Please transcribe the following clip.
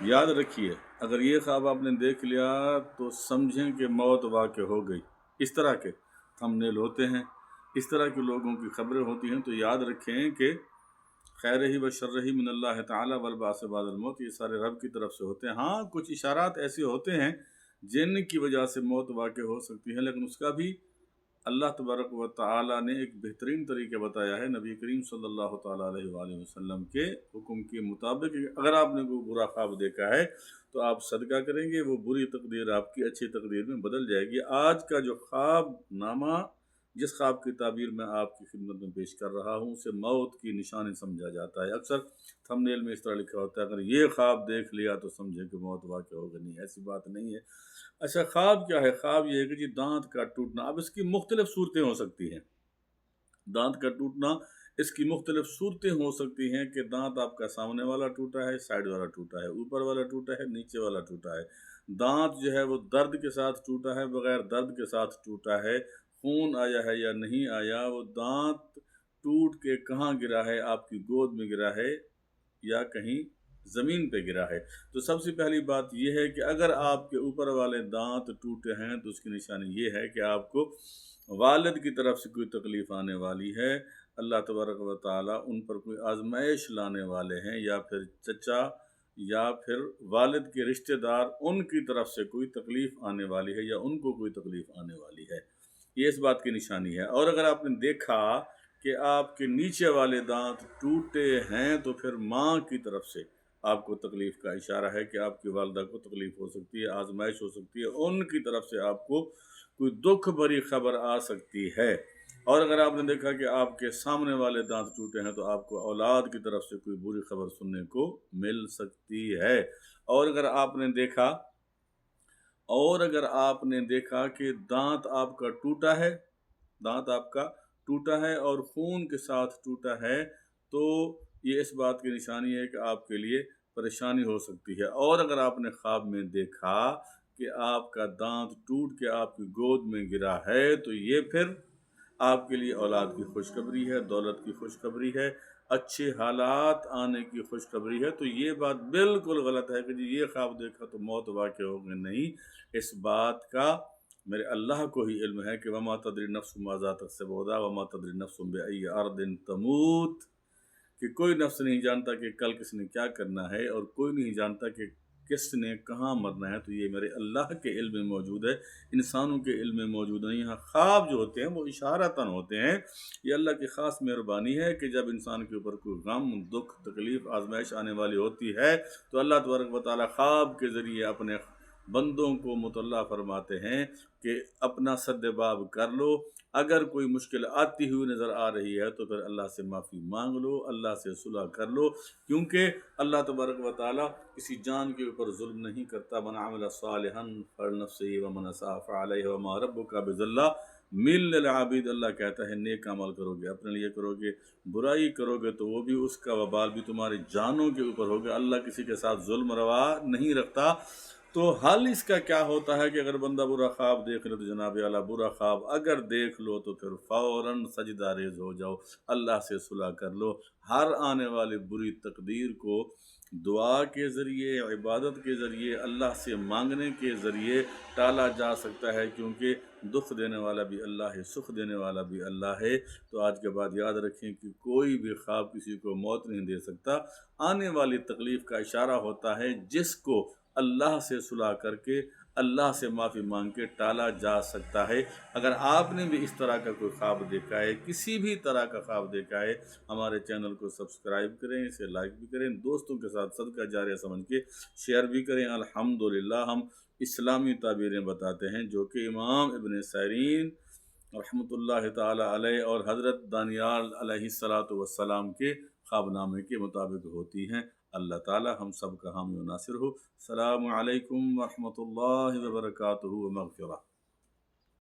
یاد رکھیے اگر یہ خواب آپ نے دیکھ لیا تو سمجھیں کہ موت واقع ہو گئی۔ اس طرح کے تھمبنیل ہوتے ہیں، اس طرح کے لوگوں کی خبریں ہوتی ہیں، تو یاد رکھیں کہ خیر ہی و شر ہی من اللہ تعالیٰ والبعث بعد الموت، یہ سارے رب کی طرف سے ہوتے ہیں۔ ہاں کچھ اشارات ایسے ہوتے ہیں جن کی وجہ سے موت واقع ہو سکتی ہے، لیکن اس کا بھی اللہ تبارک و تعالیٰ نے ایک بہترین طریقہ بتایا ہے نبی کریم صلی اللہ تعالیٰ علیہ وآلہ وسلم کے حکم کے مطابق۔ اگر آپ نے کوئی برا خواب دیکھا ہے تو آپ صدقہ کریں گے، وہ بری تقدیر آپ کی اچھی تقدیر میں بدل جائے گی۔ آج کا جو خواب نامہ جس خواب کی تعبیر میں آپ کی خدمت میں پیش کر رہا ہوں اسے موت کی نشانی سمجھا جاتا ہے۔ اکثر تھمبنیل میں اس طرح لکھا ہوتا ہے اگر یہ خواب دیکھ لیا تو سمجھے کہ موت واقع ہوگا، نہیں، ایسی بات نہیں ہے۔ اچھا خواب کیا ہے؟ خواب یہ ہے کہ جی دانت کا ٹوٹنا۔ اب اس کی مختلف صورتیں ہو سکتی ہیں۔ دانت کا ٹوٹنا اس کی مختلف صورتیں ہو سکتی ہیں کہ دانت آپ کا سامنے والا ٹوٹا ہے، سائیڈ والا ٹوٹا ہے، اوپر والا ٹوٹا ہے، نیچے والا ٹوٹا ہے۔ دانت جو ہے وہ درد کے ساتھ ٹوٹا ہے، بغیر درد کے ساتھ ٹوٹا ہے، خون آیا ہے یا نہیں آیا، وہ دانت ٹوٹ کے کہاں گرا ہے، آپ کی گود میں گرا ہے یا کہیں زمین پہ گرا ہے۔ تو سب سے پہلی بات یہ ہے کہ اگر آپ کے اوپر والے دانت ٹوٹے ہیں تو اس کی نشانی یہ ہے کہ آپ کو والد کی طرف سے کوئی تکلیف آنے والی ہے، اللہ تبارک و تعالیٰ ان پر کوئی آزمائش لانے والے ہیں، یا پھر چچا یا پھر والد کے رشتہ دار ان کی طرف سے کوئی تکلیف آنے والی ہے یا ان کو کوئی تکلیف آنے والی ہے، یہ اس بات کی نشانی ہے۔ اور اگر آپ نے دیکھا کہ آپ کے نیچے والے دانت ٹوٹے ہیں تو پھر ماں کی طرف سے آپ کو تکلیف کا اشارہ ہے کہ آپ کی والدہ کو تکلیف ہو سکتی ہے، آزمائش ہو سکتی ہے، ان کی طرف سے آپ کو کوئی دکھ بھری خبر آ سکتی ہے۔ اور اگر آپ نے دیکھا کہ آپ کے سامنے والے دانت ٹوٹے ہیں تو آپ کو اولاد کی طرف سے کوئی بری خبر سننے کو مل سکتی ہے۔ اور اگر آپ نے دیکھا کہ دانت آپ کا ٹوٹا ہے اور خون کے ساتھ ٹوٹا ہے تو یہ اس بات کی نشانی ہے کہ آپ کے لیے پریشانی ہو سکتی ہے۔ اور اگر آپ نے خواب میں دیکھا کہ آپ کا دانت ٹوٹ کے آپ کی گود میں گرا ہے تو یہ پھر آپ کے لیے اولاد کی خوشخبری ہے، دولت کی خوشخبری ہے، اچھے حالات آنے کی خوشخبری ہے۔ تو یہ بات بالکل غلط ہے کہ جی یہ خواب دیکھا تو موت واقع ہوگی، نہیں، اس بات کا میرے اللہ کو ہی علم ہے کہ وما تدری نفس ماذا تکسب غدا وما تدری نفس بأی ارض تموت، کہ کوئی نفس نہیں جانتا کہ کل کس نے کیا کرنا ہے، اور کوئی نہیں جانتا کہ کس نے کہاں مرنا ہے۔ تو یہ میرے اللہ کے علم میں موجود ہے، انسانوں کے علم میں موجود نہیں۔ یہاں خواب جو ہوتے ہیں وہ اشارتاً ہوتے ہیں، یہ اللہ کی خاص مہربانی ہے کہ جب انسان کے اوپر کوئی غم، دکھ، تکلیف، آزمائش آنے والی ہوتی ہے تو اللہ تبارک و تعالیٰ خواب کے ذریعے اپنے بندوں کو مطلع فرماتے ہیں کہ اپنا سد باب کر لو، اگر کوئی مشکل آتی ہوئی نظر آ رہی ہے تو پھر اللہ سے معافی مانگ لو، اللہ سے صلح کر لو، کیونکہ اللہ تبارک و تعالیٰ کسی جان کے اوپر ظلم نہیں کرتا۔ من عمل صالحا فلنفسہ ومن اساء فعلیہ وما ربک بظلام للعبید، اللہ کہتا ہے نیک عمل کرو گے اپنے لیے کرو گے، برائی کرو گے تو وہ بھی اس کا وبال بھی تمہاری جانوں کے اوپر ہوگا۔ اللہ کسی کے ساتھ ظلم روا نہیں رکھتا۔ تو حل اس کا کیا ہوتا ہے کہ اگر بندہ برا خواب دیکھ لے تو جناب اعلیٰ برا خواب اگر دیکھ لو تو پھر فوراً سجدہ ریز ہو جاؤ، اللہ سے صلح کر لو۔ ہر آنے والی بری تقدیر کو دعا کے ذریعے، عبادت کے ذریعے، اللہ سے مانگنے کے ذریعے ٹالا جا سکتا ہے، کیونکہ دکھ دینے والا بھی اللہ ہے، سکھ دینے والا بھی اللہ ہے۔ تو آج کے بعد یاد رکھیں کہ کوئی بھی خواب کسی کو موت نہیں دے سکتا، آنے والی تکلیف کا اشارہ ہوتا ہے جس کو اللہ سے صلح کر کے، اللہ سے معافی مانگ کے ٹالا جا سکتا ہے۔ اگر آپ نے بھی اس طرح کا کوئی خواب دیکھا ہے، کسی بھی طرح کا خواب دیکھا ہے، ہمارے چینل کو سبسکرائب کریں، اسے لائک بھی کریں، دوستوں کے ساتھ صدقہ جاریہ سمجھ کے شیئر بھی کریں۔ الحمدللہ ہم اسلامی تعبیریں بتاتے ہیں جو کہ امام ابن سیرین رحمۃ اللہ تعالی علیہ اور حضرت دانیال علیہ السلام کے خواب نامے کے مطابق ہوتی ہیں۔ اللہ تعالی ہم سب کا حامی و ناصر ہو۔ السلام علیکم ورحمۃ اللہ وبرکاتہ و مغفرہ۔